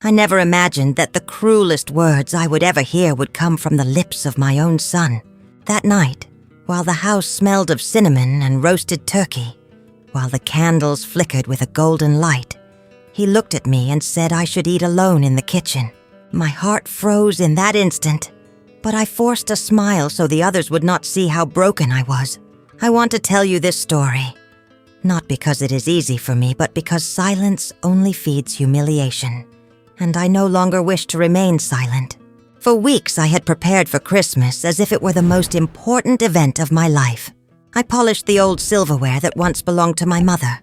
I never imagined that the cruelest words I would ever hear would come from the lips of my own son. That night, while the house smelled of cinnamon and roasted turkey, while the candles flickered with a golden light, he looked at me and said I should eat alone in the kitchen. My heart froze in that instant, but I forced a smile so the others would not see how broken I was. I want to tell you this story, not because it is easy for me, but because silence only feeds humiliation, and I no longer wish to remain silent. For weeks I had prepared for Christmas as if it were the most important event of my life. I polished the old silverware that once belonged to my mother.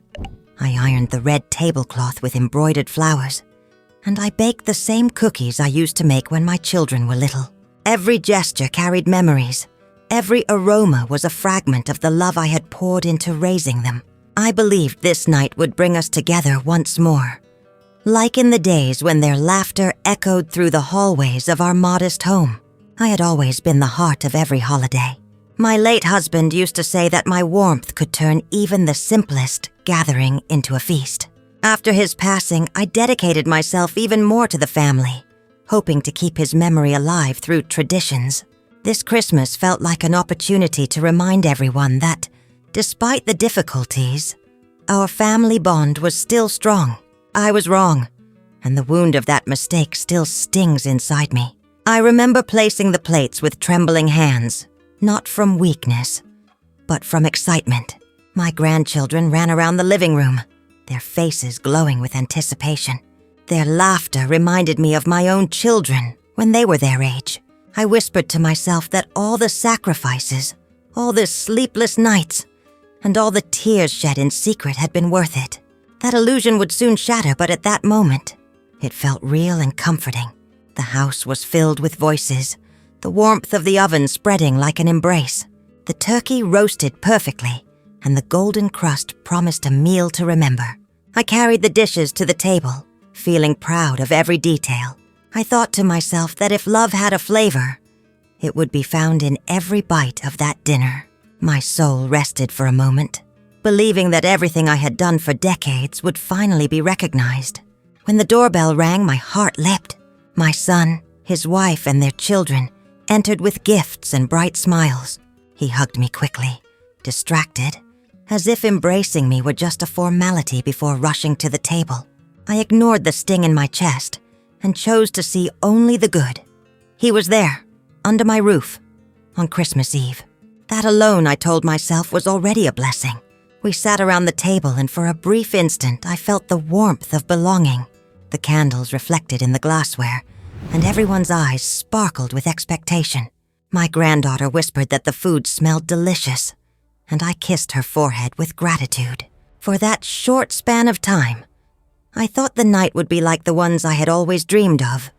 I ironed the red tablecloth with embroidered flowers, and I baked the same cookies I used to make when my children were little. Every gesture carried memories. Every aroma was a fragment of the love I had poured into raising them. I believed this night would bring us together once more, like in the days when their laughter echoed through the hallways of our modest home. I had always been the heart of every holiday. My late husband used to say that my warmth could turn even the simplest gathering into a feast. After his passing, I dedicated myself even more to the family, hoping to keep his memory alive through traditions. This Christmas felt like an opportunity to remind everyone that, despite the difficulties, our family bond was still strong. I was wrong, and the wound of that mistake still stings inside me. I remember placing the plates with trembling hands, not from weakness, but from excitement. My grandchildren ran around the living room, their faces glowing with anticipation. Their laughter reminded me of my own children when they were their age. I whispered to myself that all the sacrifices, all the sleepless nights, and all the tears shed in secret had been worth it. That illusion would soon shatter, but at that moment, it felt real and comforting. The house was filled with voices, the warmth of the oven spreading like an embrace. The turkey roasted perfectly, and the golden crust promised a meal to remember. I carried the dishes to the table, feeling proud of every detail. I thought to myself that if love had a flavor, it would be found in every bite of that dinner. My soul rested for a moment, believing that everything I had done for decades would finally be recognized. When the doorbell rang, my heart leapt. My son, his wife, and their children entered with gifts and bright smiles. He hugged me quickly, distracted, as if embracing me were just a formality before rushing to the table. I ignored the sting in my chest and chose to see only the good. He was there, under my roof, on Christmas Eve. That alone, I told myself, was already a blessing. We sat around the table, and for a brief instant, I felt the warmth of belonging. The candles reflected in the glassware, and everyone's eyes sparkled with expectation. My granddaughter whispered that the food smelled delicious, and I kissed her forehead with gratitude. For that short span of time, I thought the night would be like the ones I had always dreamed of,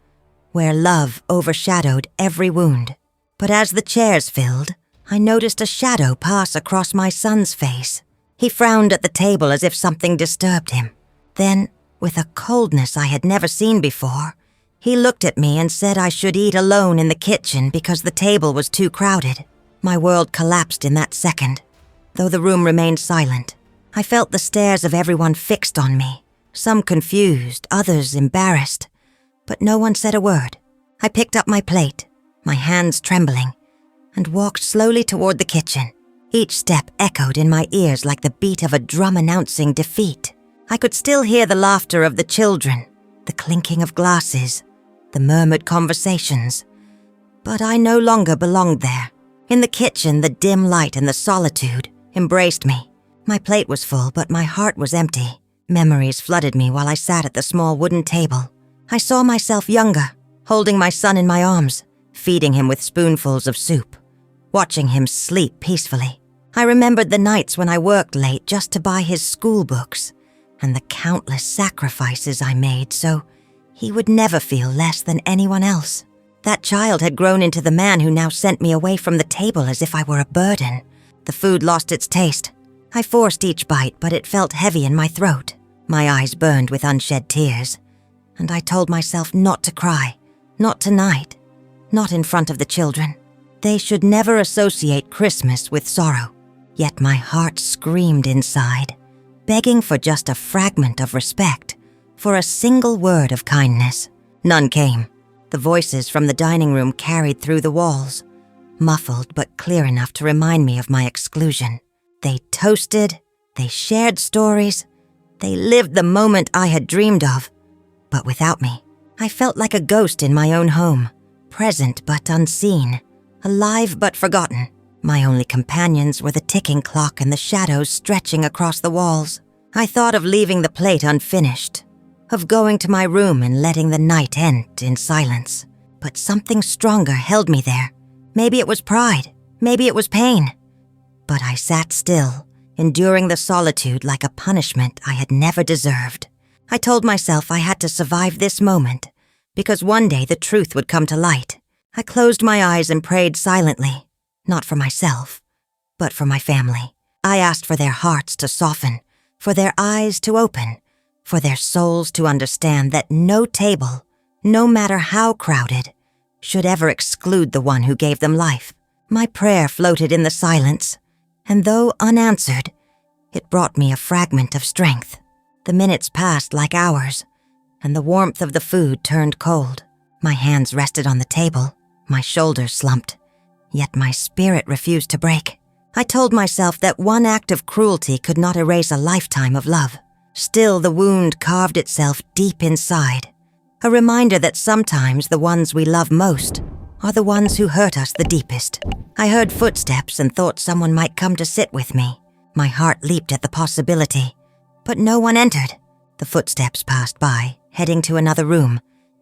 where love overshadowed every wound. But as the chairs filled, I noticed a shadow pass across my son's face. He frowned at the table as if something disturbed him. Then, with a coldness I had never seen before, he looked at me and said I should eat alone in the kitchen because the table was too crowded. My world collapsed in that second. Though the room remained silent, I felt the stares of everyone fixed on me, some confused, others embarrassed, but no one said a word. I picked up my plate, my hands trembling, and walked slowly toward the kitchen. Each step echoed in my ears like the beat of a drum announcing defeat. I could still hear the laughter of the children, the clinking of glasses, the murmured conversations. But I no longer belonged there. In the kitchen, the dim light and the solitude embraced me. My plate was full, but my heart was empty. Memories flooded me while I sat at the small wooden table. I saw myself younger, holding my son in my arms, feeding him with spoonfuls of soup, watching him sleep peacefully. I remembered the nights when I worked late just to buy his school books, and the countless sacrifices I made so he would never feel less than anyone else. That child had grown into the man who now sent me away from the table as if I were a burden. The food lost its taste. I forced each bite, but it felt heavy in my throat. My eyes burned with unshed tears, and I told myself not to cry, not tonight, not in front of the children. They should never associate Christmas with sorrow. Yet my heart screamed inside, begging for just a fragment of respect, for a single word of kindness. None came. The voices from the dining room carried through the walls, muffled but clear enough to remind me of my exclusion. They toasted, they shared stories, they lived the moment I had dreamed of, but without me. I felt like a ghost in my own home, present but unseen, alive but forgotten. My only companions were the ticking clock and the shadows stretching across the walls. I thought of leaving the plate unfinished, of going to my room and letting the night end in silence. But something stronger held me there. Maybe it was pride, maybe it was pain. But I sat still, enduring the solitude like a punishment I had never deserved. I told myself I had to survive this moment, because one day the truth would come to light. I closed my eyes and prayed silently, not for myself, but for my family. I asked for their hearts to soften, for their eyes to open, for their souls to understand that no table, no matter how crowded, should ever exclude the one who gave them life. My prayer floated in the silence, and though unanswered, it brought me a fragment of strength. The minutes passed like hours, and the warmth of the food turned cold. My hands rested on the table, my shoulders slumped, yet my spirit refused to break. I told myself that one act of cruelty could not erase a lifetime of love. Still, the wound carved itself deep inside, a reminder that sometimes the ones we love most are the ones who hurt us the deepest. I heard footsteps and thought someone might come to sit with me. My heart leaped at the possibility, but no one entered. The footsteps passed by, heading to another room,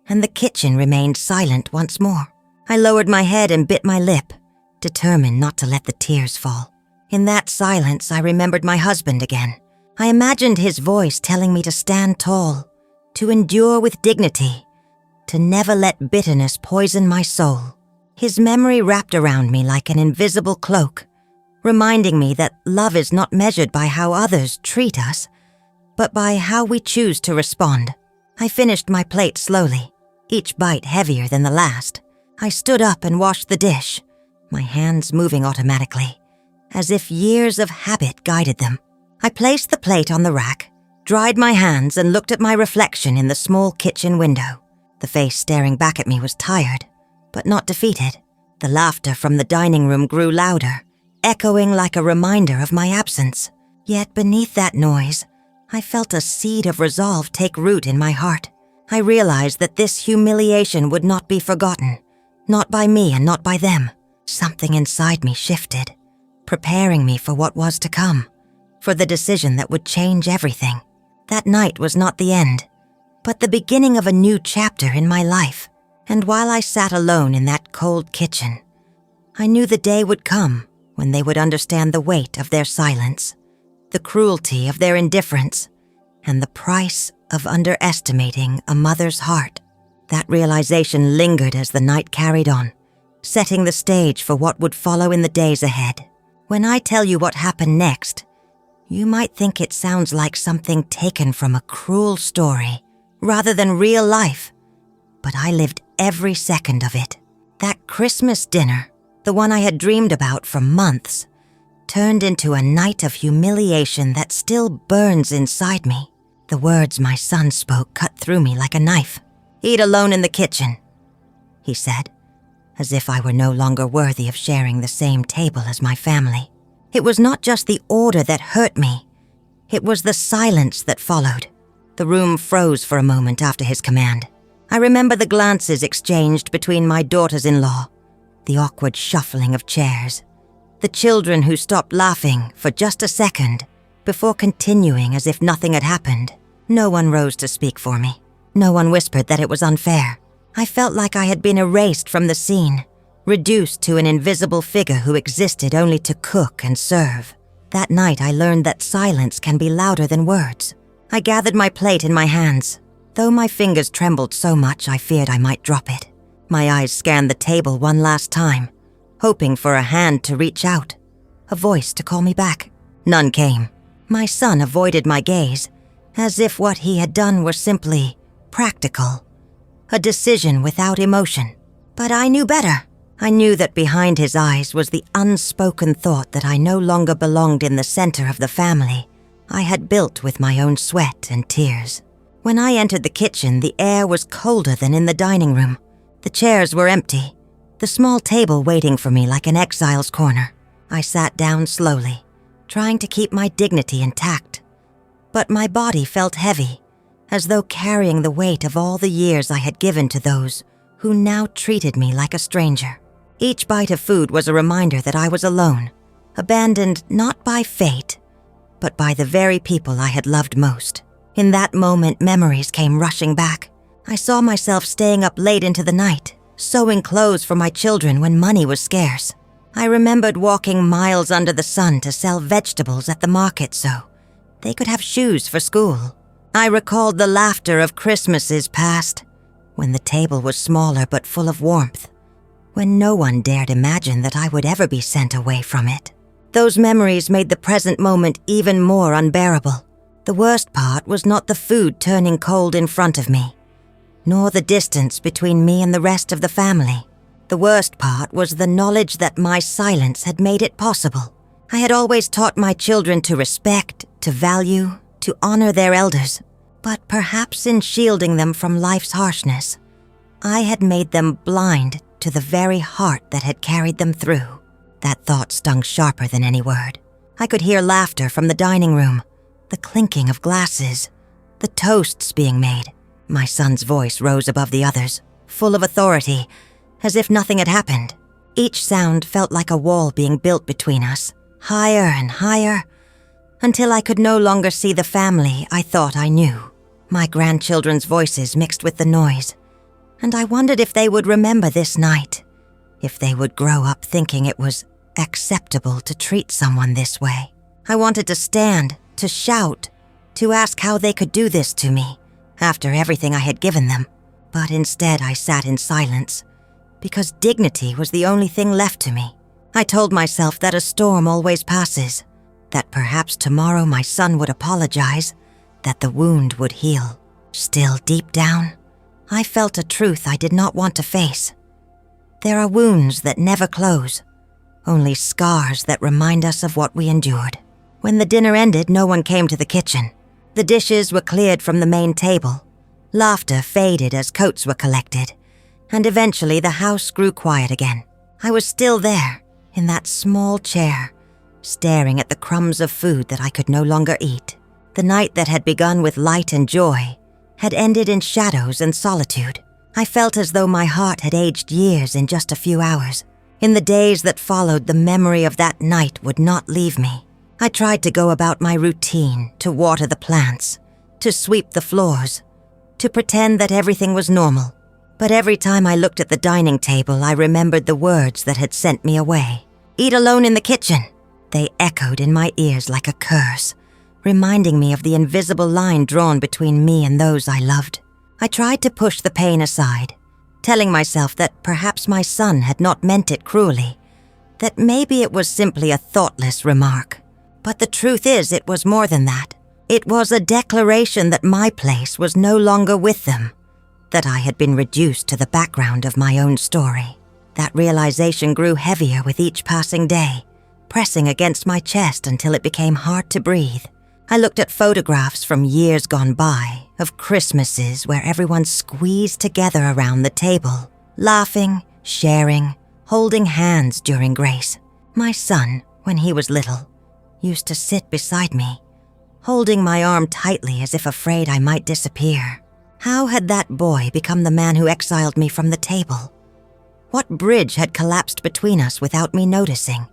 and the kitchen remained silent once more. I lowered my head and bit my lip, determined not to let the tears fall. In that silence, I remembered my husband again. I imagined his voice telling me to stand tall, to endure with dignity, to never let bitterness poison my soul. His memory wrapped around me like an invisible cloak, reminding me that love is not measured by how others treat us, but by how we choose to respond. I finished my plate slowly, each bite heavier than the last. I stood up and washed the dish, my hands moving automatically, as if years of habit guided them. I placed the plate on the rack, dried my hands, and looked at my reflection in the small kitchen window. The face staring back at me was tired, but not defeated. The laughter from the dining room grew louder, echoing like a reminder of my absence. Yet beneath that noise, I felt a seed of resolve take root in my heart. I realized that this humiliation would not be forgotten, not by me and not by them. Something inside me shifted, preparing me for what was to come, for the decision that would change everything. That night was not the end, but the beginning of a new chapter in my life. And while I sat alone in that cold kitchen, I knew the day would come when they would understand the weight of their silence, the cruelty of their indifference, and the price of underestimating a mother's heart. That realization lingered as the night carried on, setting the stage for what would follow in the days ahead. When I tell you what happened next, you might think it sounds like something taken from a cruel story, rather than real life. But I lived every second of it. That Christmas dinner, the one I had dreamed about for months, turned into a night of humiliation that still burns inside me. The words my son spoke cut through me like a knife. "Eat alone in the kitchen," he said, as if I were no longer worthy of sharing the same table as my family. It was not just the order that hurt me. It was the silence that followed. The room froze for a moment after his command. I remember the glances exchanged between my daughters-in-law, the awkward shuffling of chairs, the children who stopped laughing for just a second before continuing as if nothing had happened. No one rose to speak for me. No one whispered that it was unfair. I felt like I had been erased from the scene, reduced to an invisible figure who existed only to cook and serve. That night I learned that silence can be louder than words. I gathered my plate in my hands. Though my fingers trembled so much I feared I might drop it. My eyes scanned the table one last time, hoping for a hand to reach out, a voice to call me back. None came. My son avoided my gaze, as if what he had done were simply practical, a decision without emotion. But I knew better. I knew that behind his eyes was the unspoken thought that I no longer belonged in the center of the family I had built with my own sweat and tears. When I entered the kitchen, the air was colder than in the dining room. The chairs were empty, the small table waiting for me like an exile's corner. I sat down slowly, trying to keep my dignity intact. But my body felt heavy, as though carrying the weight of all the years I had given to those who now treated me like a stranger. Each bite of food was a reminder that I was alone, abandoned not by fate, but by the very people I had loved most. In that moment, memories came rushing back. I saw myself staying up late into the night, sewing clothes for my children when money was scarce. I remembered walking miles under the sun to sell vegetables at the market so they could have shoes for school. I recalled the laughter of Christmases past, when the table was smaller but full of warmth, when no one dared imagine that I would ever be sent away from it. Those memories made the present moment even more unbearable. The worst part was not the food turning cold in front of me, nor the distance between me and the rest of the family. The worst part was the knowledge that my silence had made it possible. I had always taught my children to respect, to value, to honor their elders, but perhaps in shielding them from life's harshness, I had made them blind to the very heart that had carried them through. That thought stung sharper than any word. I could hear laughter from the dining room, the clinking of glasses, the toasts being made. My son's voice rose above the others, full of authority, as if nothing had happened. Each sound felt like a wall being built between us, higher and higher, until I could no longer see the family I thought I knew. My grandchildren's voices mixed with the noise, and I wondered if they would remember this night, if they would grow up thinking it was acceptable to treat someone this way. I wanted to stand, to shout, to ask how they could do this to me, after everything I had given them. But instead I sat in silence, because dignity was the only thing left to me. I told myself that a storm always passes, that perhaps tomorrow my son would apologize, that the wound would heal. Still, deep down, I felt a truth I did not want to face. There are wounds that never close, only scars that remind us of what we endured. When the dinner ended, no one came to the kitchen. The dishes were cleared from the main table. Laughter faded as coats were collected, and eventually the house grew quiet again. I was still there, in that small chair, staring at the crumbs of food that I could no longer eat. The night that had begun with light and joy had ended in shadows and solitude. I felt as though my heart had aged years in just a few hours. In the days that followed, the memory of that night would not leave me. I tried to go about my routine, to water the plants, to sweep the floors, to pretend that everything was normal. But every time I looked at the dining table, I remembered the words that had sent me away. "Eat alone in the kitchen." They echoed in my ears like a curse, reminding me of the invisible line drawn between me and those I loved. I tried to push the pain aside, telling myself that perhaps my son had not meant it cruelly, that maybe it was simply a thoughtless remark. But the truth is, it was more than that. It was a declaration that my place was no longer with them, that I had been reduced to the background of my own story. That realization grew heavier with each passing day, pressing against my chest until it became hard to breathe. I looked at photographs from years gone by of Christmases where everyone squeezed together around the table, laughing, sharing, holding hands during grace. My son, when he was little, used to sit beside me, holding my arm tightly as if afraid I might disappear. How had that boy become the man who exiled me from the table? What bridge had collapsed between us without me noticing?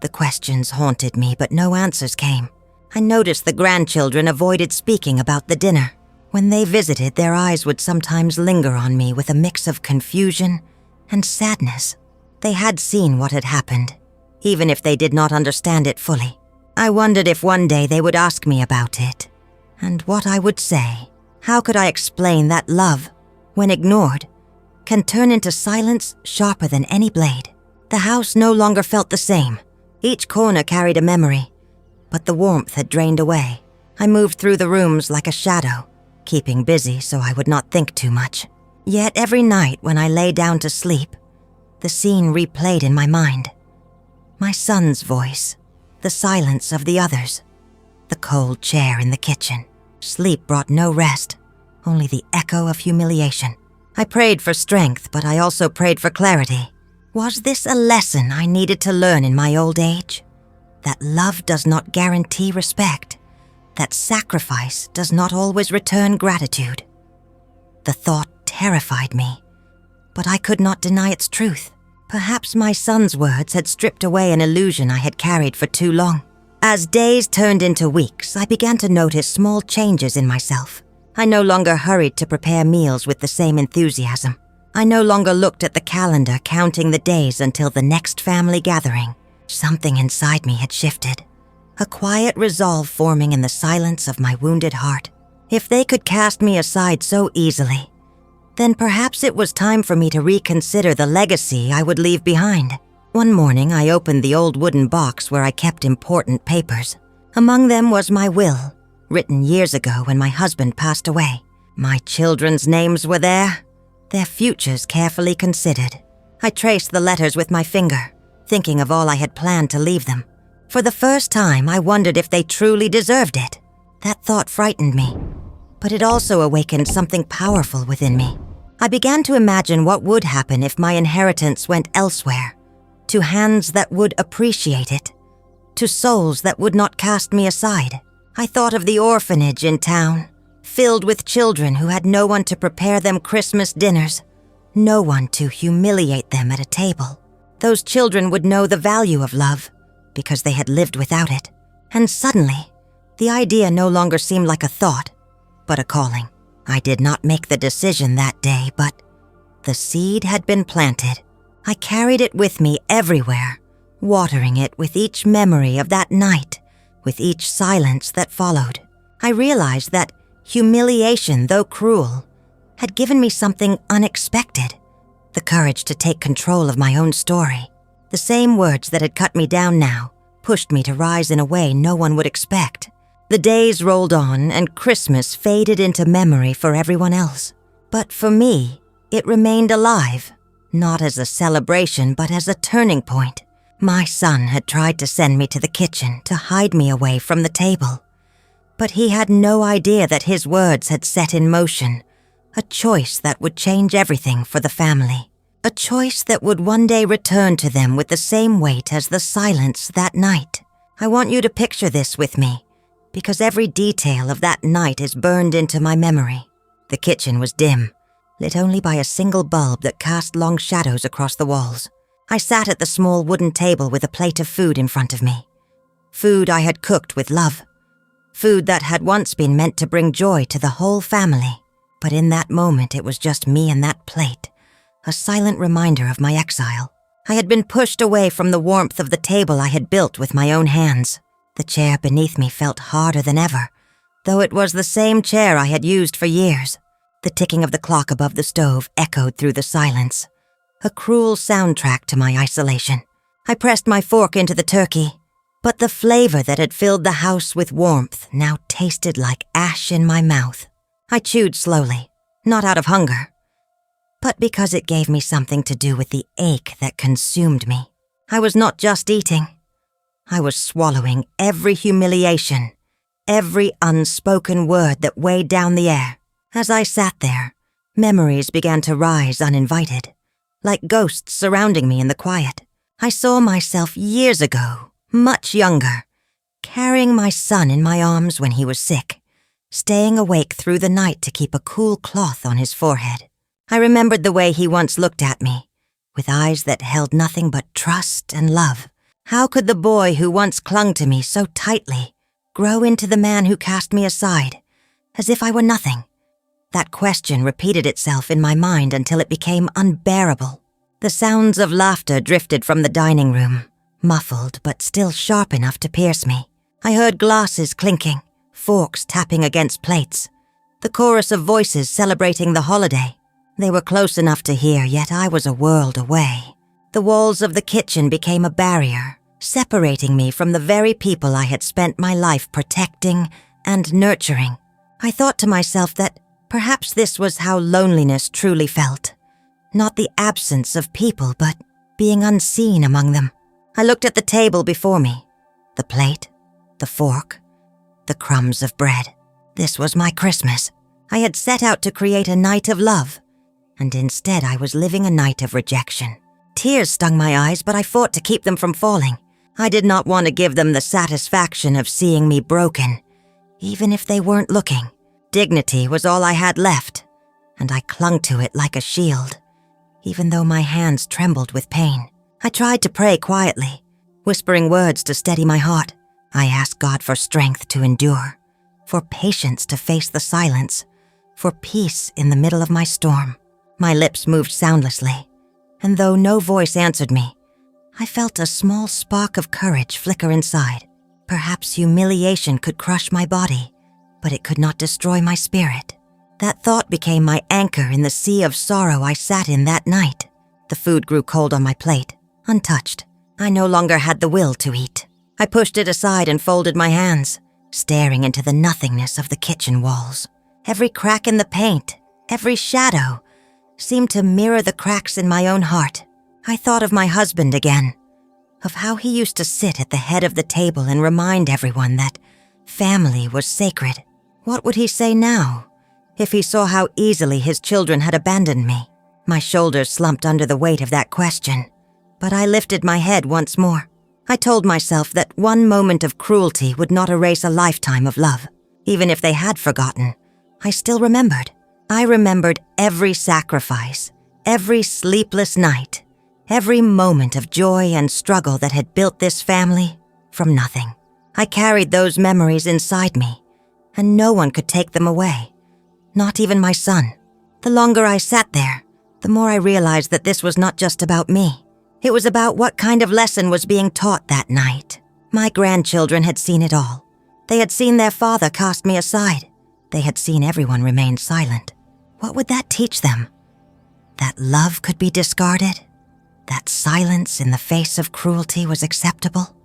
The questions haunted me, but no answers came. I noticed the grandchildren avoided speaking about the dinner. When they visited, their eyes would sometimes linger on me with a mix of confusion and sadness. They had seen what had happened, even if they did not understand it fully. I wondered if one day they would ask me about it, and what I would say. How could I explain that love, when ignored, can turn into silence sharper than any blade? The house no longer felt the same. Each corner carried a memory, but the warmth had drained away. I moved through the rooms like a shadow, keeping busy so I would not think too much. Yet every night when I lay down to sleep, the scene replayed in my mind. My son's voice, the silence of the others, the cold chair in the kitchen. Sleep brought no rest, only the echo of humiliation. I prayed for strength, but I also prayed for clarity. Was this a lesson I needed to learn in my old age? That love does not guarantee respect, that sacrifice does not always return gratitude. The thought terrified me, but I could not deny its truth. Perhaps my son's words had stripped away an illusion I had carried for too long. As days turned into weeks, I began to notice small changes in myself. I no longer hurried to prepare meals with the same enthusiasm. I no longer looked at the calendar counting the days until the next family gathering. Something inside me had shifted, a quiet resolve forming in the silence of my wounded heart. If they could cast me aside so easily, then perhaps it was time for me to reconsider the legacy I would leave behind. One morning, I opened the old wooden box where I kept important papers. Among them was my will, written years ago when my husband passed away. My children's names were there, their futures carefully considered. I traced the letters with my finger, thinking of all I had planned to leave them. For the first time, I wondered if they truly deserved it. That thought frightened me, but it also awakened something powerful within me. I began to imagine what would happen if my inheritance went elsewhere, to hands that would appreciate it, to souls that would not cast me aside. I thought of the orphanage in town, filled with children who had no one to prepare them Christmas dinners, no one to humiliate them at a table. Those children would know the value of love because they had lived without it. And suddenly, the idea no longer seemed like a thought, but a calling. I did not make the decision that day, but the seed had been planted. I carried it with me everywhere, watering it with each memory of that night, with each silence that followed. I realized that humiliation, though cruel, had given me something unexpected, the courage to take control of my own story. The same words that had cut me down now pushed me to rise in a way no one would expect. The days rolled on, and Christmas faded into memory for everyone else. But for me, it remained alive, not as a celebration, but as a turning point. My son had tried to send me to the kitchen to hide me away from the table. But he had no idea that his words had set in motion a choice that would change everything for the family. A choice that would one day return to them with the same weight as the silence that night. I want you to picture this with me, because every detail of that night is burned into my memory. The kitchen was dim, lit only by a single bulb that cast long shadows across the walls. I sat at the small wooden table with a plate of food in front of me. Food I had cooked with love. Food that had once been meant to bring joy to the whole family. But in that moment, it was just me and that plate, a silent reminder of my exile. I had been pushed away from the warmth of the table I had built with my own hands. The chair beneath me felt harder than ever, though it was the same chair I had used for years. The ticking of the clock above the stove echoed through the silence, a cruel soundtrack to my isolation. I pressed my fork into the turkey, but the flavor that had filled the house with warmth now tasted like ash in my mouth. I chewed slowly, not out of hunger, but because it gave me something to do with the ache that consumed me. I was not just eating. I was swallowing every humiliation, every unspoken word that weighed down the air. As I sat there, memories began to rise uninvited, like ghosts surrounding me in the quiet. I saw myself years ago, much younger, carrying my son in my arms when he was sick, staying awake through the night to keep a cool cloth on his forehead. I remembered the way he once looked at me, with eyes that held nothing but trust and love. How could the boy who once clung to me so tightly grow into the man who cast me aside, as if I were nothing? That question repeated itself in my mind until it became unbearable. The sounds of laughter drifted from the dining room, muffled but still sharp enough to pierce me. I heard glasses clinking, forks tapping against plates, the chorus of voices celebrating the holiday. They were close enough to hear, yet I was a world away. The walls of the kitchen became a barrier, separating me from the very people I had spent my life protecting and nurturing. I thought to myself that perhaps this was how loneliness truly felt. Not the absence of people, but being unseen among them. I looked at the table before me, the plate, the fork, the crumbs of bread. This was my Christmas. I had set out to create a night of love, and instead I was living a night of rejection. Tears stung my eyes, but I fought to keep them from falling. I did not want to give them the satisfaction of seeing me broken, even if they weren't looking. Dignity was all I had left, and I clung to it like a shield, even though my hands trembled with pain. I tried to pray quietly, whispering words to steady my heart. I asked God for strength to endure, for patience to face the silence, for peace in the middle of my storm. My lips moved soundlessly, and though no voice answered me, I felt a small spark of courage flicker inside. Perhaps humiliation could crush my body, but it could not destroy my spirit. That thought became my anchor in the sea of sorrow I sat in that night. The food grew cold on my plate, untouched. I no longer had the will to eat. I pushed it aside and folded my hands, staring into the nothingness of the kitchen walls. Every crack in the paint, every shadow, seemed to mirror the cracks in my own heart. I thought of my husband again, of how he used to sit at the head of the table and remind everyone that family was sacred. What would he say now, if he saw how easily his children had abandoned me? My shoulders slumped under the weight of that question, but I lifted my head once more. I told myself that one moment of cruelty would not erase a lifetime of love. Even if they had forgotten, I still remembered. I remembered every sacrifice, every sleepless night, every moment of joy and struggle that had built this family from nothing. I carried those memories inside me, and no one could take them away, not even my son. The longer I sat there, the more I realized that this was not just about me. It was about what kind of lesson was being taught that night. My grandchildren had seen it all. They had seen their father cast me aside. They had seen everyone remain silent. What would that teach them? That love could be discarded? That silence in the face of cruelty was acceptable?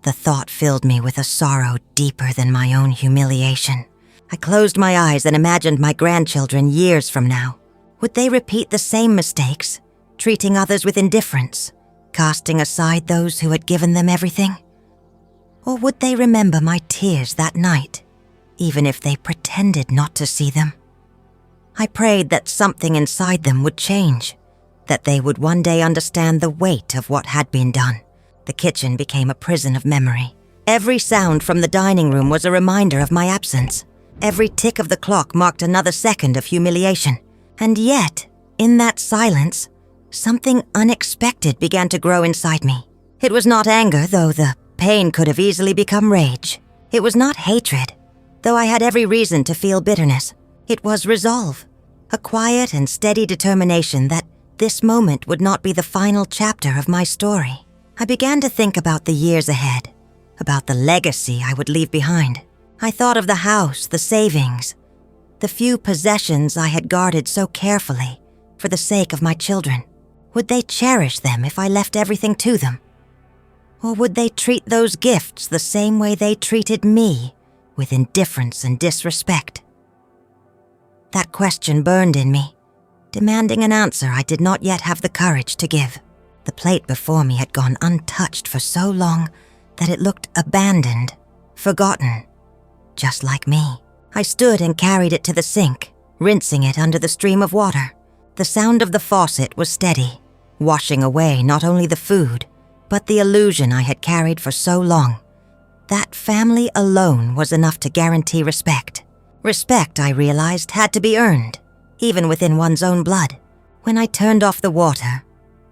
The thought filled me with a sorrow deeper than my own humiliation. I closed my eyes and imagined my grandchildren years from now. Would they repeat the same mistakes, treating others with indifference, casting aside those who had given them everything? Or would they remember my tears that night, even if they pretended not to see them? I prayed that something inside them would change, that they would one day understand the weight of what had been done. The kitchen became a prison of memory. Every sound from the dining room was a reminder of my absence. Every tick of the clock marked another second of humiliation. And yet, in that silence, something unexpected began to grow inside me. It was not anger, though the pain could have easily become rage. It was not hatred, though I had every reason to feel bitterness. It was resolve, a quiet and steady determination that this moment would not be the final chapter of my story. I began to think about the years ahead, about the legacy I would leave behind. I thought of the house, the savings, the few possessions I had guarded so carefully for the sake of my children. Would they cherish them if I left everything to them? Or would they treat those gifts the same way they treated me, with indifference and disrespect? That question burned in me, demanding an answer I did not yet have the courage to give. The plate before me had gone untouched for so long that it looked abandoned, forgotten, just like me. I stood and carried it to the sink, rinsing it under the stream of water. The sound of the faucet was steady, washing away not only the food, but the illusion I had carried for so long. That family alone was enough to guarantee respect. Respect, I realized, had to be earned, even within one's own blood. When I turned off the water,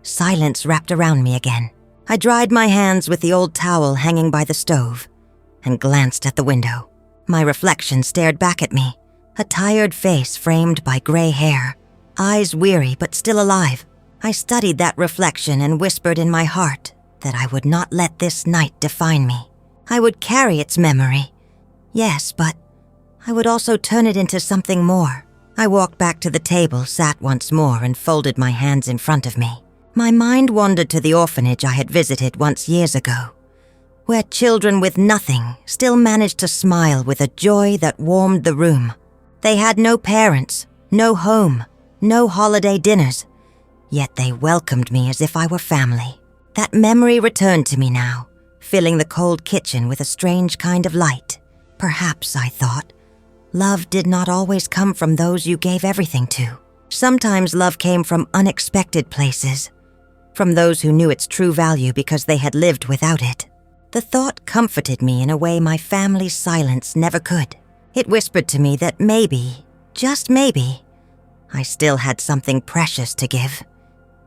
silence wrapped around me again. I dried my hands with the old towel hanging by the stove and glanced at the window. My reflection stared back at me, a tired face framed by gray hair, eyes weary but still alive. I studied that reflection and whispered in my heart that I would not let this night define me. I would carry its memory, yes, but I would also turn it into something more. I walked back to the table, sat once more, and folded my hands in front of me. My mind wandered to the orphanage I had visited once years ago, where children with nothing still managed to smile with a joy that warmed the room. They had no parents, no home, no holiday dinners, yet they welcomed me as if I were family. That memory returned to me now, filling the cold kitchen with a strange kind of light. Perhaps, I thought, Love did not always come from those you gave everything to. Sometimes love came from unexpected places, from those who knew its true value because they had lived without it. The thought comforted me in a way my family's silence never could. It whispered to me that maybe, just maybe, I still had something precious to give,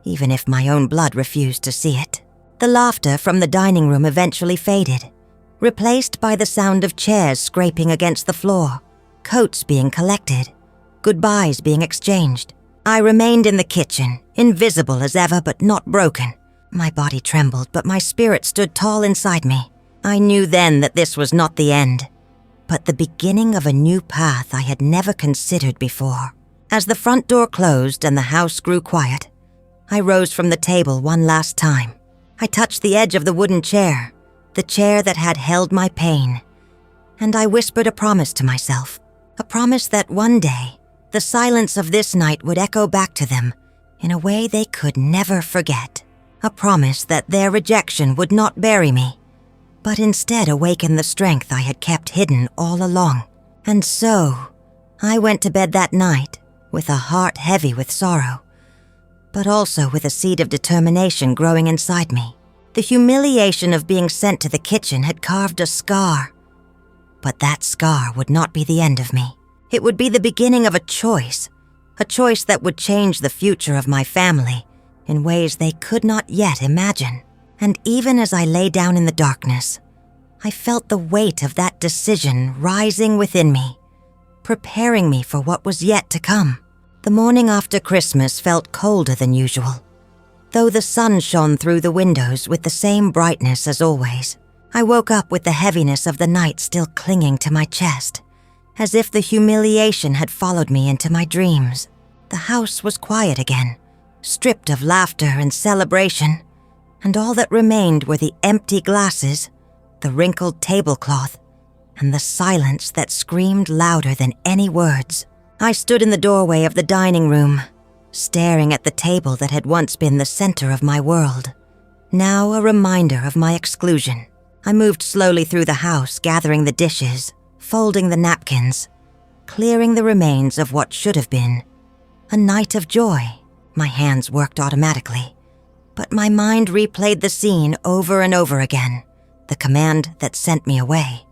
even if my own blood refused to see it. The laughter from the dining room eventually faded, replaced by the sound of chairs scraping against the floor, coats being collected, goodbyes being exchanged. I remained in the kitchen, invisible as ever but not broken. My body trembled, but my spirit stood tall inside me. I knew then that this was not the end, but the beginning of a new path I had never considered before. As the front door closed and the house grew quiet, I rose from the table one last time. I touched the edge of the wooden chair, the chair that had held my pain, and I whispered a promise to myself, a promise that one day, the silence of this night would echo back to them in a way they could never forget. A promise that their rejection would not bury me, but instead awaken the strength I had kept hidden all along. And so, I went to bed that night with a heart heavy with sorrow, but also with a seed of determination growing inside me. The humiliation of being sent to the kitchen had carved a scar, but that scar would not be the end of me. It would be the beginning of a choice that would change the future of my family in ways they could not yet imagine. And even as I lay down in the darkness, I felt the weight of that decision rising within me, preparing me for what was yet to come. The morning after Christmas felt colder than usual, though the sun shone through the windows with the same brightness as always. I woke up with the heaviness of the night still clinging to my chest, as if the humiliation had followed me into my dreams. The house was quiet again, stripped of laughter and celebration, and all that remained were the empty glasses, the wrinkled tablecloth, and the silence that screamed louder than any words. I stood in the doorway of the dining room, staring at the table that had once been the center of my world, now a reminder of my exclusion. I moved slowly through the house, gathering the dishes, folding the napkins, clearing the remains of what should have been a night of joy. My hands worked automatically, but my mind replayed the scene over and over again, the command that sent me away,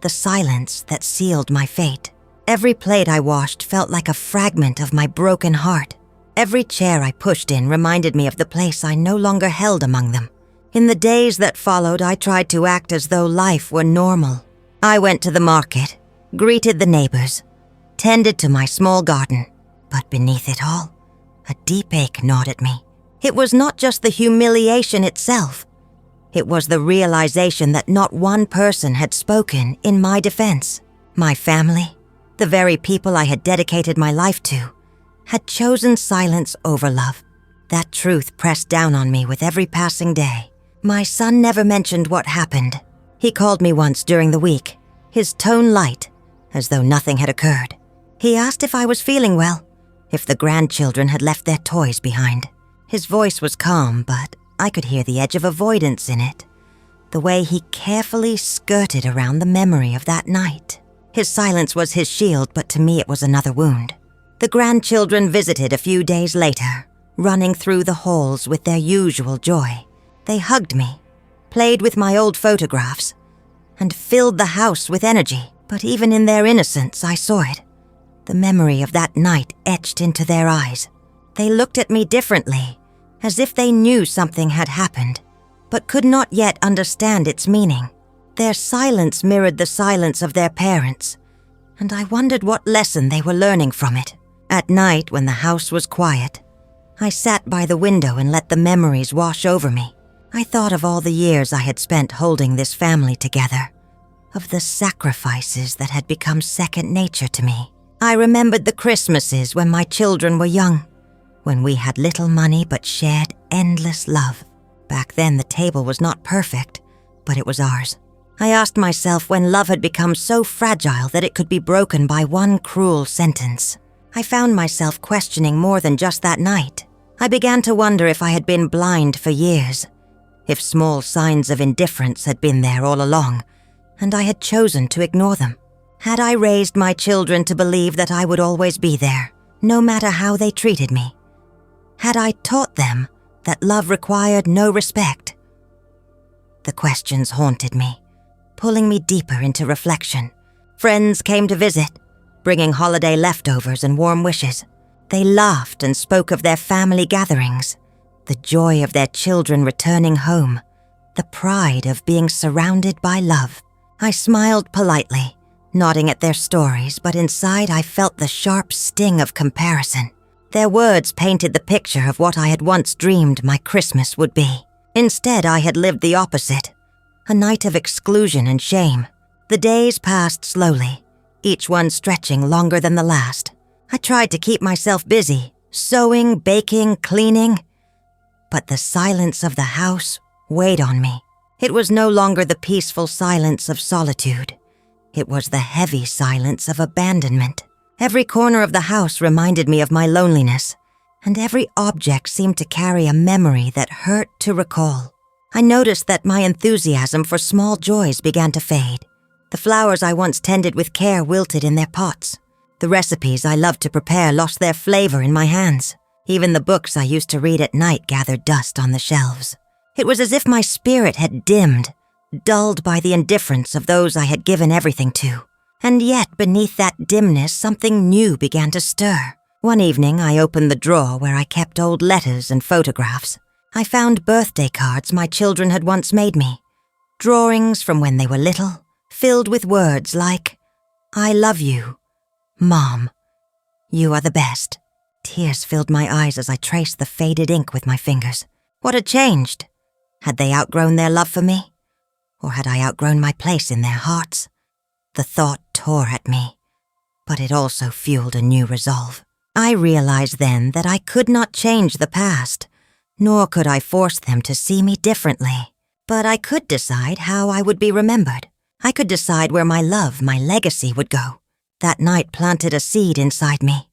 the silence that sealed my fate. Every plate I washed felt like a fragment of my broken heart. Every chair I pushed in reminded me of the place I no longer held among them. In the days that followed, I tried to act as though life were normal. I went to the market, greeted the neighbors, tended to my small garden, but beneath it all, a deep ache gnawed at me. It was not just the humiliation itself. It was the realization that not one person had spoken in my defense. My family, the very people I had dedicated my life to, had chosen silence over love. That truth pressed down on me with every passing day. My son never mentioned what happened. He called me once during the week, his tone light, as though nothing had occurred. He asked if I was feeling well, if the grandchildren had left their toys behind. His voice was calm, but I could hear the edge of avoidance in it, the way he carefully skirted around the memory of that night. His silence was his shield, but to me it was another wound. The grandchildren visited a few days later, running through the halls with their usual joy. They hugged me, played with my old photographs, and filled the house with energy. But even in their innocence, I saw it. The memory of that night etched into their eyes. They looked at me differently, as if they knew something had happened, but could not yet understand its meaning. Their silence mirrored the silence of their parents, and I wondered what lesson they were learning from it. At night, when the house was quiet, I sat by the window and let the memories wash over me. I thought of all the years I had spent holding this family together, of the sacrifices that had become second nature to me. I remembered the Christmases when my children were young, when we had little money but shared endless love. Back then, the table was not perfect, but it was ours. I asked myself when love had become so fragile that it could be broken by one cruel sentence. I found myself questioning more than just that night. I began to wonder if I had been blind for years, if small signs of indifference had been there all along, and I had chosen to ignore them. Had I raised my children to believe that I would always be there, no matter how they treated me? Had I taught them that love required no respect? The questions haunted me, pulling me deeper into reflection. Friends came to visit, bringing holiday leftovers and warm wishes. They laughed and spoke of their family gatherings, the joy of their children returning home, the pride of being surrounded by love. I smiled politely, nodding at their stories, but inside I felt the sharp sting of comparison. Their words painted the picture of what I had once dreamed my Christmas would be. Instead, I had lived the opposite, a night of exclusion and shame. The days passed slowly, each one stretching longer than the last. I tried to keep myself busy, sewing, baking, cleaning, but the silence of the house weighed on me. It was no longer the peaceful silence of solitude. It was the heavy silence of abandonment. Every corner of the house reminded me of my loneliness, and every object seemed to carry a memory that hurt to recall. I noticed that my enthusiasm for small joys began to fade. The flowers I once tended with care wilted in their pots. The recipes I loved to prepare lost their flavor in my hands. Even the books I used to read at night gathered dust on the shelves. It was as if my spirit had dimmed, dulled by the indifference of those I had given everything to. And yet, beneath that dimness, something new began to stir. One evening, I opened the drawer where I kept old letters and photographs. I found birthday cards my children had once made me, drawings from when they were little, filled with words like, "I love you, Mom. You are the best." Tears filled my eyes as I traced the faded ink with my fingers. What had changed? Had they outgrown their love for me? Or had I outgrown my place in their hearts? The thought tore at me, but it also fueled a new resolve. I realized then that I could not change the past, nor could I force them to see me differently. But I could decide how I would be remembered. I could decide where my love, my legacy would go. That night planted a seed inside me,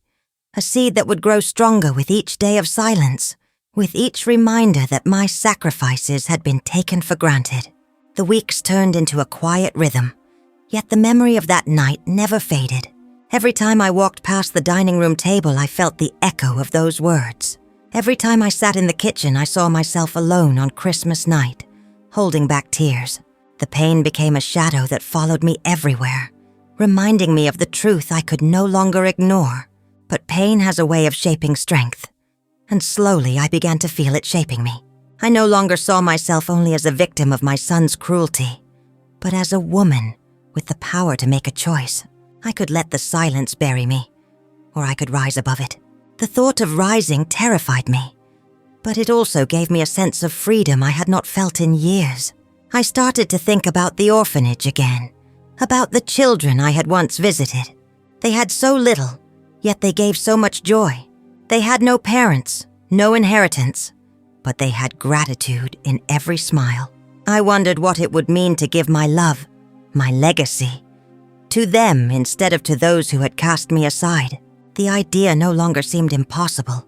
a seed that would grow stronger with each day of silence, with each reminder that my sacrifices had been taken for granted. The weeks turned into a quiet rhythm, yet the memory of that night never faded. Every time I walked past the dining room table, I felt the echo of those words. Every time I sat in the kitchen, I saw myself alone on Christmas night, holding back tears. The pain became a shadow that followed me everywhere, reminding me of the truth I could no longer ignore. But pain has a way of shaping strength, and slowly I began to feel it shaping me. I no longer saw myself only as a victim of my son's cruelty, but as a woman with the power to make a choice. I could let the silence bury me, or I could rise above it. The thought of rising terrified me, but it also gave me a sense of freedom I had not felt in years. I started to think about the orphanage again, about the children I had once visited. They had so little, yet they gave so much joy. They had no parents, no inheritance, but they had gratitude in every smile. I wondered what it would mean to give my love, my legacy, to them instead of to those who had cast me aside. The idea no longer seemed impossible.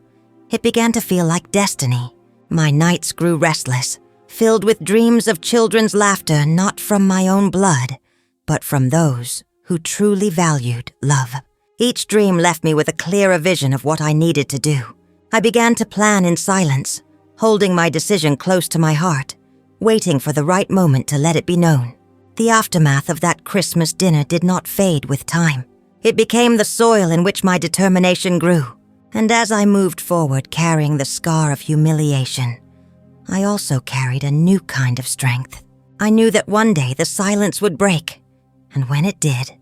It began to feel like destiny. My nights grew restless, filled with dreams of children's laughter not from my own blood, but from those who truly valued love. Each dream left me with a clearer vision of what I needed to do. I began to plan in silence, holding my decision close to my heart, waiting for the right moment to let it be known. The aftermath of that Christmas dinner did not fade with time. It became the soil in which my determination grew. And as I moved forward carrying the scar of humiliation, I also carried a new kind of strength. I knew that one day the silence would break, and when it did,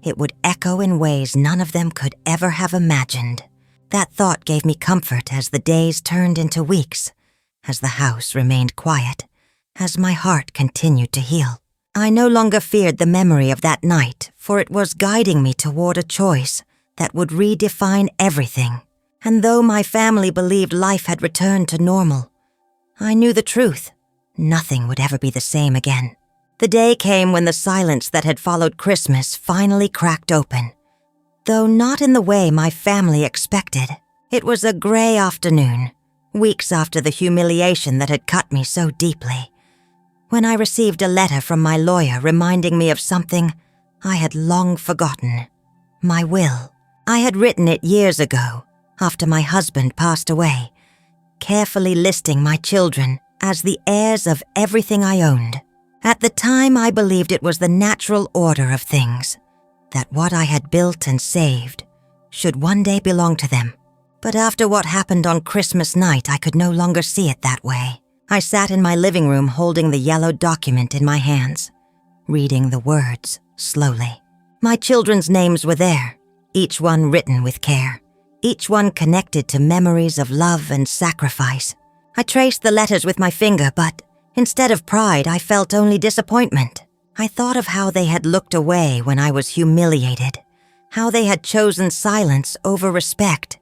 it would echo in ways none of them could ever have imagined. That thought gave me comfort as the days turned into weeks, as the house remained quiet, as my heart continued to heal. I no longer feared the memory of that night, for it was guiding me toward a choice that would redefine everything. And though my family believed life had returned to normal, I knew the truth. Nothing would ever be the same again. The day came when the silence that had followed Christmas finally cracked open, though not in the way my family expected. It was a gray afternoon, weeks after the humiliation that had cut me so deeply, when I received a letter from my lawyer reminding me of something I had long forgotten. My will. I had written it years ago, after my husband passed away, carefully listing my children as the heirs of everything I owned. At the time, I believed it was the natural order of things, that what I had built and saved should one day belong to them. But after what happened on Christmas night, I could no longer see it that way. I sat in my living room holding the yellow document in my hands, reading the words slowly. My children's names were there, each one written with care, each one connected to memories of love and sacrifice. I traced the letters with my finger, but instead of pride, I felt only disappointment. I thought of how they had looked away when I was humiliated, how they had chosen silence over respect,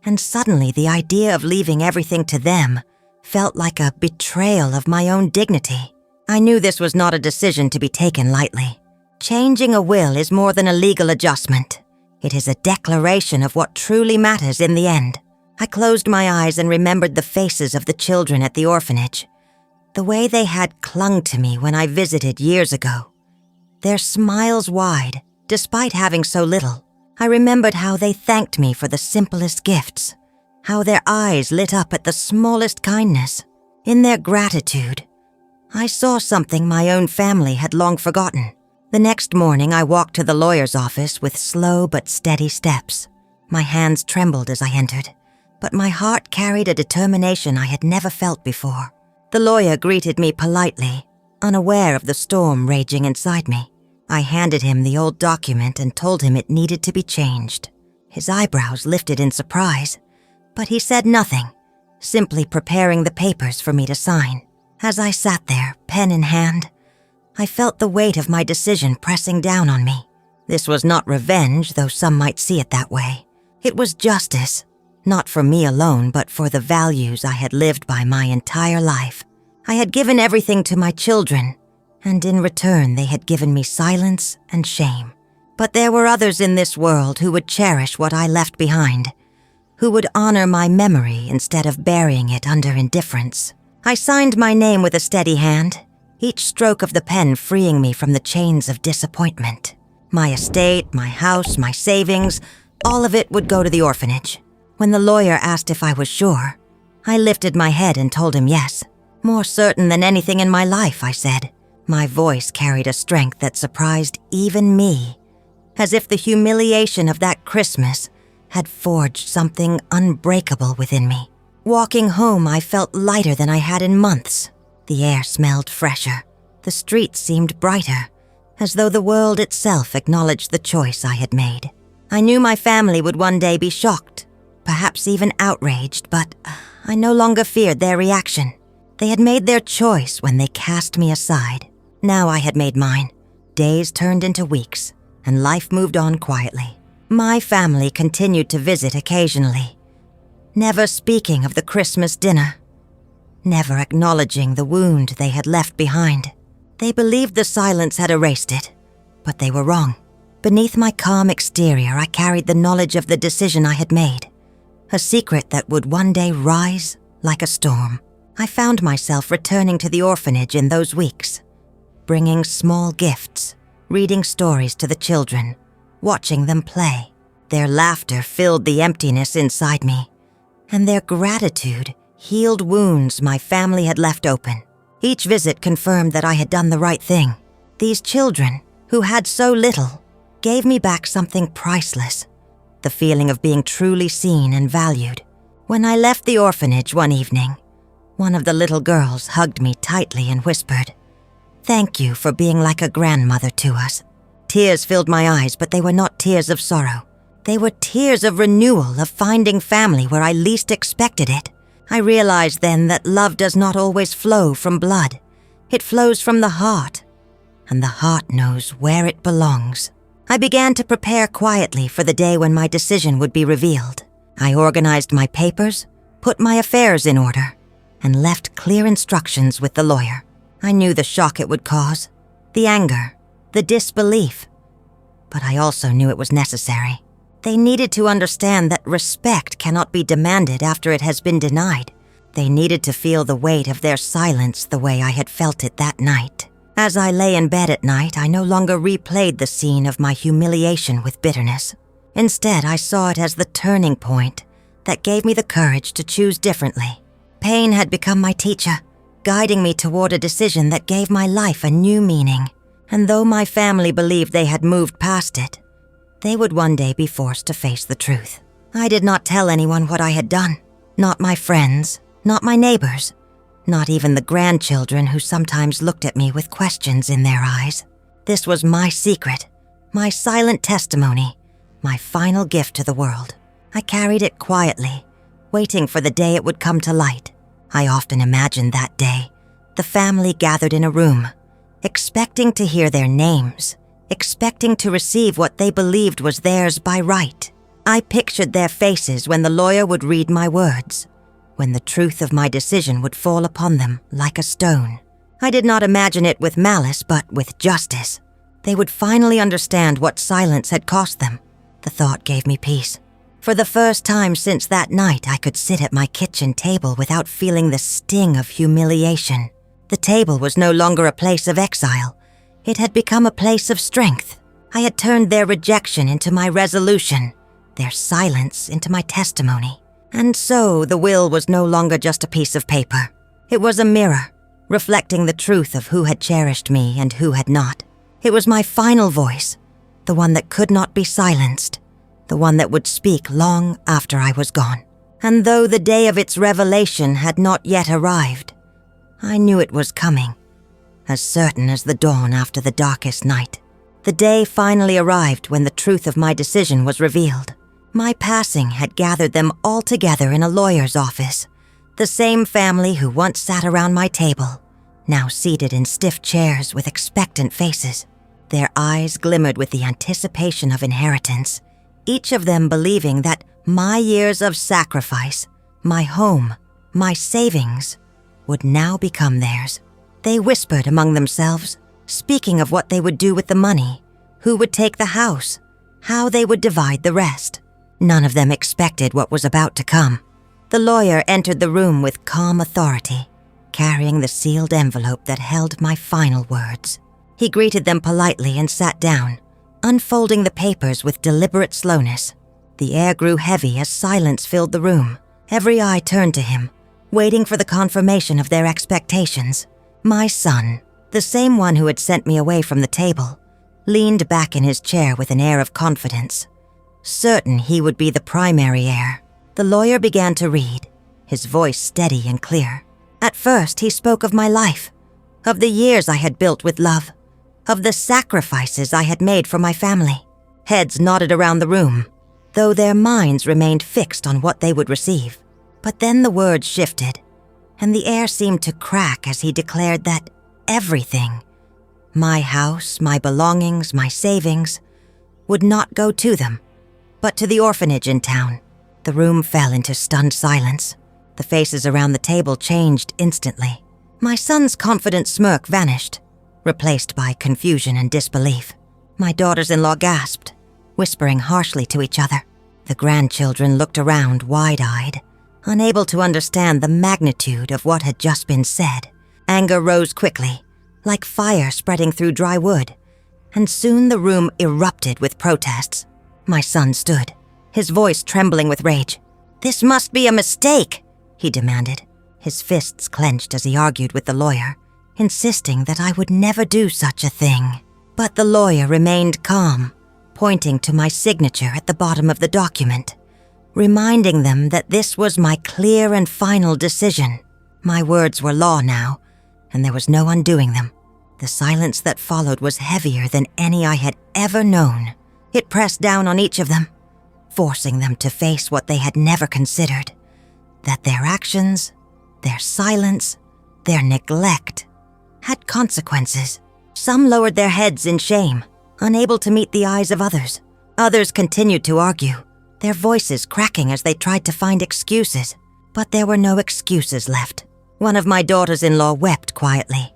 and suddenly the idea of leaving everything to them felt like a betrayal of my own dignity. I knew this was not a decision to be taken lightly. Changing a will is more than a legal adjustment. It is a declaration of what truly matters in the end. I closed my eyes and remembered the faces of the children at the orphanage, the way they had clung to me when I visited years ago. Their smiles wide, despite having so little. I remembered how they thanked me for the simplest gifts, how their eyes lit up at the smallest kindness. In their gratitude, I saw something my own family had long forgotten. The next morning, I walked to the lawyer's office with slow but steady steps. My hands trembled as I entered, but my heart carried a determination I had never felt before. The lawyer greeted me politely, unaware of the storm raging inside me. I handed him the old document and told him it needed to be changed. His eyebrows lifted in surprise, but he said nothing, simply preparing the papers for me to sign. As I sat there, pen in hand, I felt the weight of my decision pressing down on me. This was not revenge, though some might see it that way. It was justice, not for me alone, but for the values I had lived by my entire life. I had given everything to my children, and in return they had given me silence and shame. But there were others in this world who would cherish what I left behind, who would honor my memory instead of burying it under indifference. I signed my name with a steady hand, each stroke of the pen freeing me from the chains of disappointment. My estate, my house, my savings, all of it would go to the orphanage. When the lawyer asked if I was sure, I lifted my head and told him yes. More certain than anything in my life, I said. My voice carried a strength that surprised even me, as if the humiliation of that Christmas had forged something unbreakable within me. Walking home, I felt lighter than I had in months. The air smelled fresher. The streets seemed brighter, as though the world itself acknowledged the choice I had made. I knew my family would one day be shocked, perhaps even outraged, but I no longer feared their reaction. They had made their choice when they cast me aside. Now I had made mine. Days turned into weeks, and life moved on quietly. My family continued to visit occasionally, never speaking of the Christmas dinner, never acknowledging the wound they had left behind. They believed the silence had erased it, but they were wrong. Beneath my calm exterior, I carried the knowledge of the decision I had made, a secret that would one day rise like a storm. I found myself returning to the orphanage in those weeks, bringing small gifts, reading stories to the children, watching them play. Their laughter filled the emptiness inside me, and their gratitude healed wounds my family had left open. Each visit confirmed that I had done the right thing. These children, who had so little, gave me back something priceless, the feeling of being truly seen and valued. When I left the orphanage one evening, one of the little girls hugged me tightly and whispered, "Thank you for being like a grandmother to us." Tears filled my eyes, but they were not tears of sorrow. They were tears of renewal, of finding family where I least expected it. I realized then that love does not always flow from blood. It flows from the heart, and the heart knows where it belongs. I began to prepare quietly for the day when my decision would be revealed. I organized my papers, put my affairs in order, and left clear instructions with the lawyer. I knew the shock it would cause, the anger, the disbelief, but I also knew it was necessary. They needed to understand that respect cannot be demanded after it has been denied. They needed to feel the weight of their silence the way I had felt it that night. As I lay in bed at night, I no longer replayed the scene of my humiliation with bitterness. Instead, I saw it as the turning point that gave me the courage to choose differently. Pain had become my teacher, guiding me toward a decision that gave my life a new meaning. And though my family believed they had moved past it, they would one day be forced to face the truth. I did not tell anyone what I had done. Not my friends, not my neighbors, not even the grandchildren who sometimes looked at me with questions in their eyes. This was my secret, my silent testimony, my final gift to the world. I carried it quietly, waiting for the day it would come to light. I often imagined that day, the family gathered in a room, expecting to hear their names, expecting to receive what they believed was theirs by right. I pictured their faces when the lawyer would read my words, when the truth of my decision would fall upon them like a stone. I did not imagine it with malice, but with justice. They would finally understand what silence had cost them. The thought gave me peace. For the first time since that night, I could sit at my kitchen table without feeling the sting of humiliation. The table was no longer a place of exile. It had become a place of strength. I had turned their rejection into my resolution, their silence into my testimony. And so the will was no longer just a piece of paper. It was a mirror, reflecting the truth of who had cherished me and who had not. It was my final voice, the one that could not be silenced, the one that would speak long after I was gone. And though the day of its revelation had not yet arrived, I knew it was coming, as certain as the dawn after the darkest night. The day finally arrived when the truth of my decision was revealed. My passing had gathered them all together in a lawyer's office, the same family who once sat around my table, now seated in stiff chairs with expectant faces. Their eyes glimmered with the anticipation of inheritance, each of them believing that my years of sacrifice, my home, my savings, would now become theirs. They whispered among themselves, speaking of what they would do with the money, who would take the house, how they would divide the rest. None of them expected what was about to come. The lawyer entered the room with calm authority, carrying the sealed envelope that held my final words. He greeted them politely and sat down, unfolding the papers with deliberate slowness. The air grew heavy as silence filled the room. Every eye turned to him, waiting for the confirmation of their expectations. My son, the same one who had sent me away from the table, leaned back in his chair with an air of confidence, certain he would be the primary heir. The lawyer began to read, his voice steady and clear. At first, he spoke of my life, of the years I had built with love, of the sacrifices I had made for my family. Heads nodded around the room, though their minds remained fixed on what they would receive. But then the words shifted, and the air seemed to crack as he declared that everything, my house, my belongings, my savings, would not go to them, but to the orphanage in town. The room fell into stunned silence. The faces around the table changed instantly. My son's confident smirk vanished, replaced by confusion and disbelief. My daughters-in-law gasped, whispering harshly to each other. The grandchildren looked around wide-eyed, unable to understand the magnitude of what had just been said. Anger rose quickly, like fire spreading through dry wood, and soon the room erupted with protests. My son stood, his voice trembling with rage. "This must be a mistake," he demanded, his fists clenched as he argued with the lawyer, insisting that I would never do such a thing. But the lawyer remained calm, pointing to my signature at the bottom of the document, reminding them that this was my clear and final decision. My words were law now, and there was no undoing them. The silence that followed was heavier than any I had ever known. It pressed down on each of them, forcing them to face what they had never considered, that their actions, their silence, their neglect had consequences. Some lowered their heads in shame, unable to meet the eyes of others. Others continued to argue, their voices cracking as they tried to find excuses. But there were no excuses left. One of my daughters-in-law wept quietly,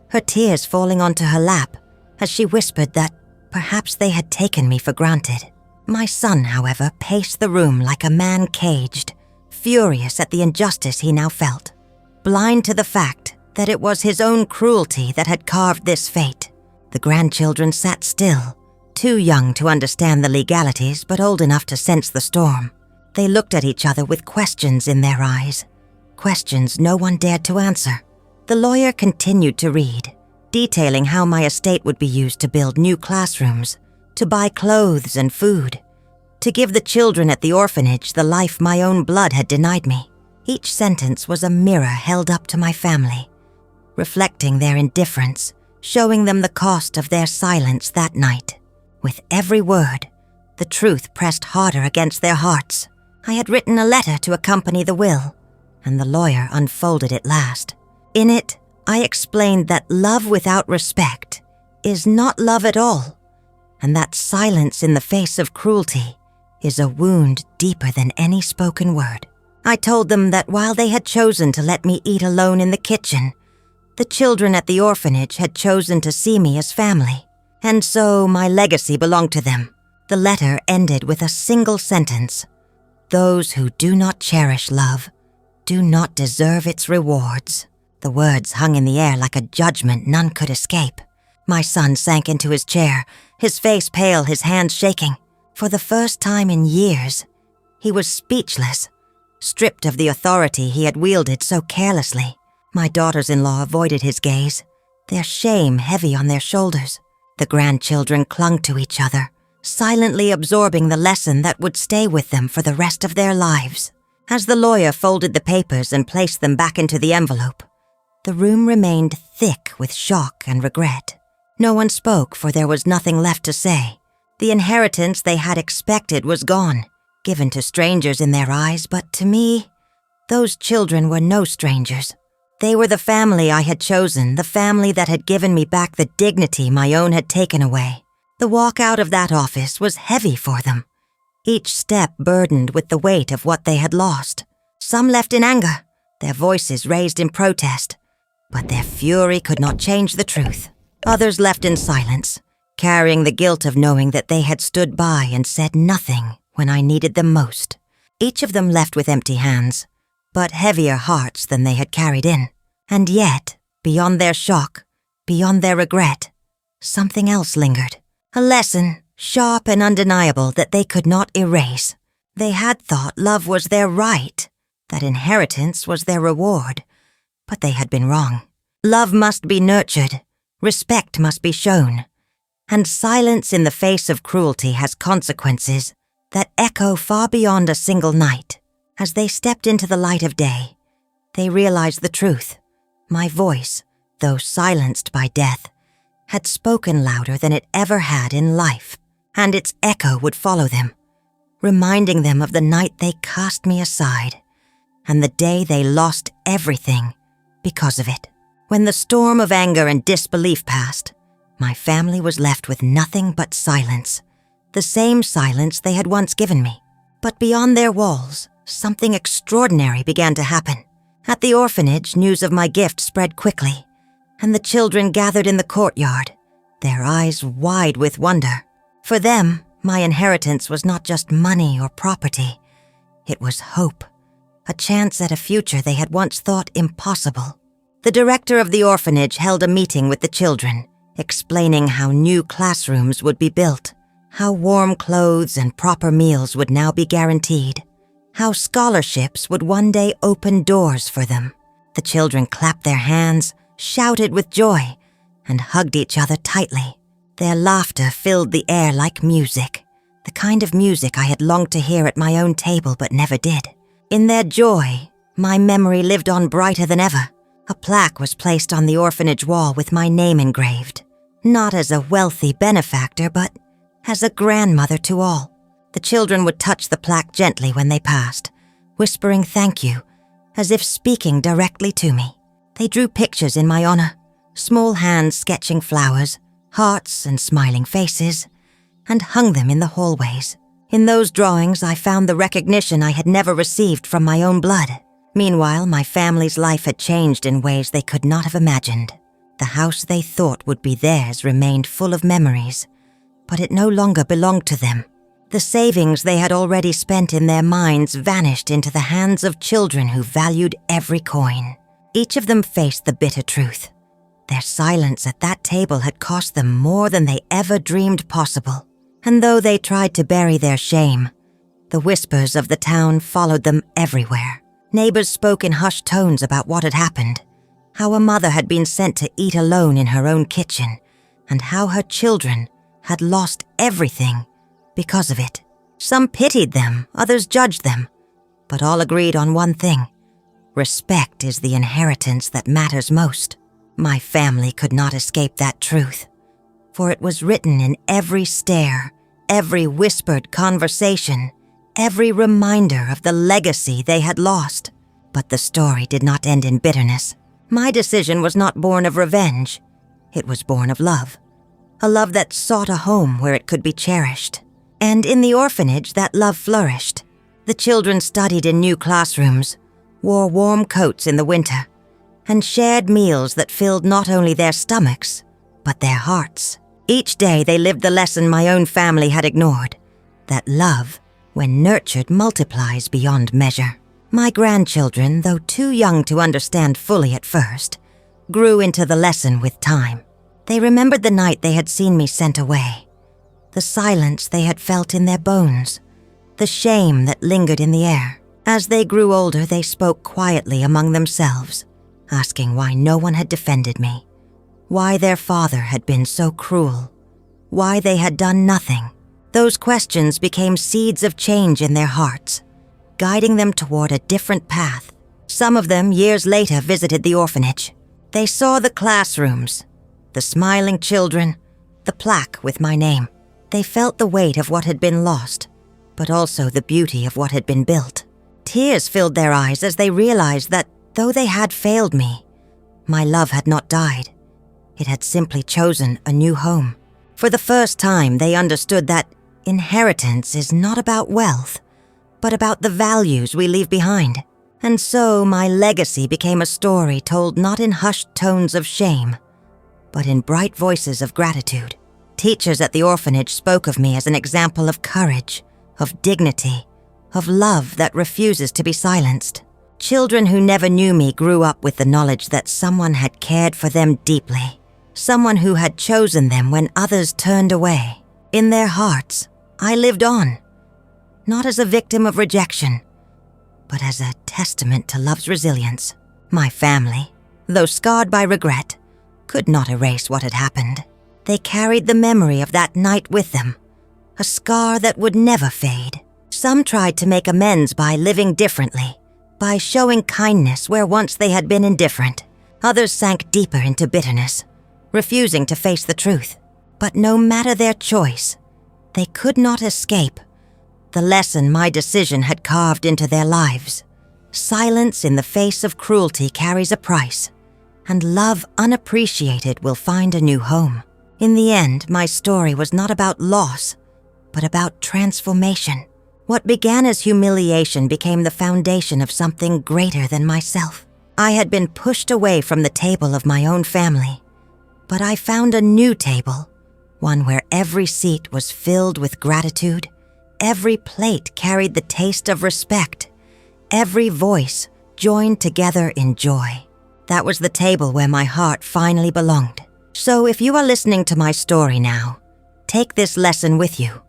her tears falling onto her lap as she whispered that perhaps they had taken me for granted. My son, however, paced the room like a man caged, furious at the injustice he now felt, blind to the fact that it was his own cruelty that had carved this fate. The grandchildren sat still, too young to understand the legalities but old enough to sense the storm. They looked at each other with questions in their eyes, questions no one dared to answer. The lawyer continued to read, detailing how my estate would be used to build new classrooms, to buy clothes and food, to give the children at the orphanage the life my own blood had denied me. Each sentence was a mirror held up to my family, reflecting their indifference, showing them the cost of their silence that night. With every word, the truth pressed harder against their hearts. I had written a letter to accompany the will, and the lawyer unfolded it last. In it, I explained that love without respect is not love at all, and that silence in the face of cruelty is a wound deeper than any spoken word. I told them that while they had chosen to let me eat alone in the kitchen, the children at the orphanage had chosen to see me as family, and so my legacy belonged to them. The letter ended with a single sentence: "Those who do not cherish love do not deserve its rewards." The words hung in the air like a judgment none could escape. My son sank into his chair, his face pale, his hands shaking. For the first time in years, he was speechless, stripped of the authority he had wielded so carelessly. My daughters-in-law avoided his gaze, their shame heavy on their shoulders. The grandchildren clung to each other, silently absorbing the lesson that would stay with them for the rest of their lives. As the lawyer folded the papers and placed them back into the envelope, the room remained thick with shock and regret. No one spoke, for there was nothing left to say. The inheritance they had expected was gone, given to strangers in their eyes, but to me, those children were no strangers. They were the family I had chosen, the family that had given me back the dignity my own had taken away. The walk out of that office was heavy for them, each step burdened with the weight of what they had lost. Some left in anger, their voices raised in protest, but their fury could not change the truth. Others left in silence, carrying the guilt of knowing that they had stood by and said nothing when I needed them most. Each of them left with empty hands, but heavier hearts than they had carried in. And yet, beyond their shock, beyond their regret, something else lingered. A lesson, sharp and undeniable, that they could not erase. They had thought love was their right, that inheritance was their reward, but they had been wrong. Love must be nurtured, respect must be shown, and silence in the face of cruelty has consequences that echo far beyond a single night. As they stepped into the light of day, they realized the truth. My voice, though silenced by death, had spoken louder than it ever had in life, and its echo would follow them, reminding them of the night they cast me aside, and the day they lost everything because of it. When the storm of anger and disbelief passed, my family was left with nothing but silence, the same silence they had once given me. But beyond their walls, something extraordinary began to happen. At the orphanage, news of my gift spread quickly, and the children gathered in the courtyard, their eyes wide with wonder. For them, my inheritance was not just money or property. It was hope, a chance at a future they had once thought impossible. The director of the orphanage held a meeting with the children, explaining how new classrooms would be built, how warm clothes and proper meals would now be guaranteed, how scholarships would one day open doors for them. The children clapped their hands, shouted with joy, and hugged each other tightly. Their laughter filled the air like music, the kind of music I had longed to hear at my own table but never did. In their joy, my memory lived on brighter than ever. A plaque was placed on the orphanage wall with my name engraved, not as a wealthy benefactor, but as a grandmother to all. The children would touch the plaque gently when they passed, whispering thank you, as if speaking directly to me. They drew pictures in my honor, small hands sketching flowers, hearts and smiling faces, and hung them in the hallways. In those drawings, I found the recognition I had never received from my own blood. Meanwhile, my family's life had changed in ways they could not have imagined. The house they thought would be theirs remained full of memories, but it no longer belonged to them. The savings they had already spent in their minds vanished into the hands of children who valued every coin. Each of them faced the bitter truth. Their silence at that table had cost them more than they ever dreamed possible. And though they tried to bury their shame, the whispers of the town followed them everywhere. Neighbors spoke in hushed tones about what had happened, how a mother had been sent to eat alone in her own kitchen, and how her children had lost everything because of it. Some pitied them, others judged them, but all agreed on one thing: respect is the inheritance that matters most. My family could not escape that truth, for it was written in every stare, every whispered conversation, every reminder of the legacy they had lost. But the story did not end in bitterness. My decision was not born of revenge. It was born of love. A love that sought a home where it could be cherished. And in the orphanage, that love flourished. The children studied in new classrooms, wore warm coats in the winter, and shared meals that filled not only their stomachs, but their hearts. Each day they lived the lesson my own family had ignored, that love, when nurtured, multiplies beyond measure. My grandchildren, though too young to understand fully at first, grew into the lesson with time. They remembered the night they had seen me sent away, the silence they had felt in their bones, the shame that lingered in the air. As they grew older, they spoke quietly among themselves, asking why no one had defended me, why their father had been so cruel, why they had done nothing. Those questions became seeds of change in their hearts, guiding them toward a different path. Some of them, years later, visited the orphanage. They saw the classrooms, the smiling children, the plaque with my name. They felt the weight of what had been lost, but also the beauty of what had been built. Tears filled their eyes as they realized that, though they had failed me, my love had not died. It had simply chosen a new home. For the first time, they understood that inheritance is not about wealth, but about the values we leave behind. And so my legacy became a story told not in hushed tones of shame, but in bright voices of gratitude. Teachers at the orphanage spoke of me as an example of courage, of dignity, of love that refuses to be silenced. Children who never knew me grew up with the knowledge that someone had cared for them deeply, someone who had chosen them when others turned away. In their hearts, I lived on, not as a victim of rejection, but as a testament to love's resilience. My family, though scarred by regret, could not erase what had happened. They carried the memory of that night with them, a scar that would never fade. Some tried to make amends by living differently, by showing kindness where once they had been indifferent. Others sank deeper into bitterness, refusing to face the truth. But no matter their choice, they could not escape the lesson my decision had carved into their lives. Silence in the face of cruelty carries a price, and love unappreciated will find a new home. In the end, my story was not about loss, but about transformation. What began as humiliation became the foundation of something greater than myself. I had been pushed away from the table of my own family, but I found a new table, one where every seat was filled with gratitude, every plate carried the taste of respect, every voice joined together in joy. That was the table where my heart finally belonged. So if you are listening to my story now, take this lesson with you.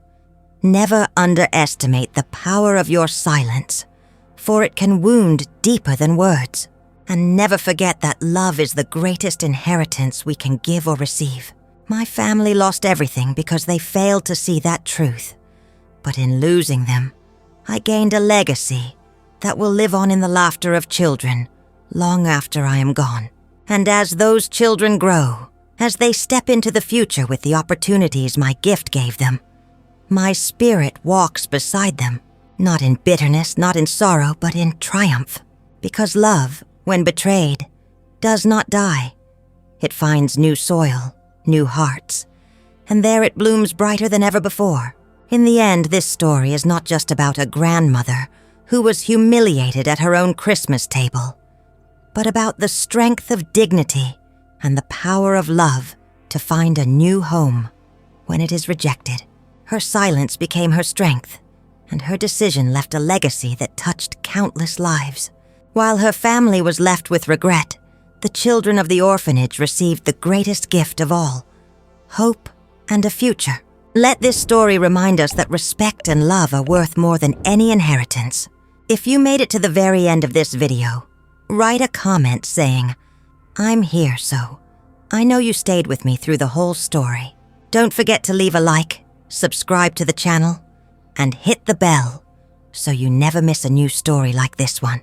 Never underestimate the power of your silence, for it can wound deeper than words. And never forget that love is the greatest inheritance we can give or receive. My family lost everything because they failed to see that truth. But in losing them, I gained a legacy that will live on in the laughter of children long after I am gone. And as those children grow, as they step into the future with the opportunities my gift gave them, my spirit walks beside them, not in bitterness, not in sorrow, but in triumph. Because love, when betrayed, does not die. It finds new soil, new hearts, and there it blooms brighter than ever before. In the end, this story is not just about a grandmother who was humiliated at her own Christmas table, but about the strength of dignity and the power of love to find a new home when it is rejected. Her silence became her strength, and her decision left a legacy that touched countless lives. While her family was left with regret, the children of the orphanage received the greatest gift of all: hope and a future. Let this story remind us that respect and love are worth more than any inheritance. If you made it to the very end of this video, write a comment saying, "I'm here, so I know you stayed with me through the whole story." Don't forget to leave a like, subscribe to the channel, and hit the bell so you never miss a new story like this one.